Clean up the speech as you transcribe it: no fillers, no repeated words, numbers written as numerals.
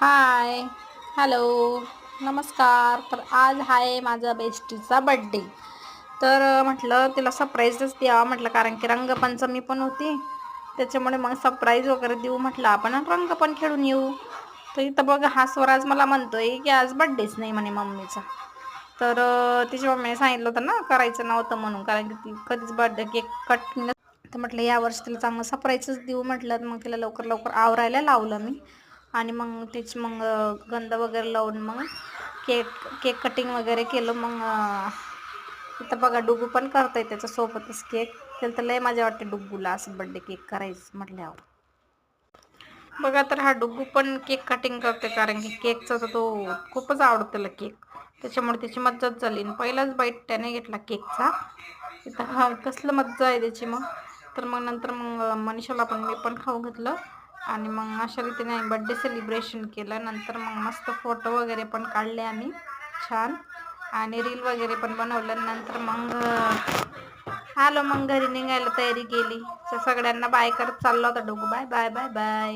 हाय, hello, नमस्कार. तर आज आहे माझा बेस्टीचा बड्डे. तर म्हटलं तिला सरप्राईजच द्यावा म्हटलं, कारण की रंगपंचमी पण होती. त्याच्यामुळे मग सरप्राईज वगैरे देऊ म्हटलं आपण आणि रंग पण खेळून येऊ. तर इथं बघ हा स्वराज मला म्हणतोय की आज बड्डेच नाही म्हणे मम्मीचा. तर तिच्या मम्मीने सांगितलं होतं ना करायचं नव्हतं म्हणून, कारण की ती कधीच बर्थडे केक कट. तर म्हटलं यावर्षी तिला चांगलं सरप्राईजच देऊ म्हटलं. मग तिला लवकर लवकर आवरायला लावलं मी आणि मग त्याची मग गंध वगैरे लावून मग केक केक कटिंग वगैरे केलं. मग इथं बघा डुगू पण करतोय त्याच्यासोबतच केक. त्याला तर लय मजा वाटते डुग्गूला असं बड्डे केक करायचं म्हटल्यावर. बघा तर हा डुग्गू पण केक कटिंग करते, कारण की केकचा तर तो खूपच आवडतो त्याला केक. त्याच्यामुळे त्याची मज्जाच झाली आणि पहिलाच बाईट त्याने घेतला केकचा. इथं हा कसलं मज्जा आहे त्याची. मग तर मग नंतर मग मनीषाला पण मी पण खाऊ घातलं आणि मग अशा रीतीने बड्डे सेलिब्रेशन केलं. नंतर मग मस्त फोटो वगैरे पण काढले आम्ही छान आणि रील वगैरे पण बनवलं. नंतर मग आलो, मग घरी निघायला तयारी केली. तर सगळ्यांना बाय करत चालला होता डुगू. Bye bye bye bye.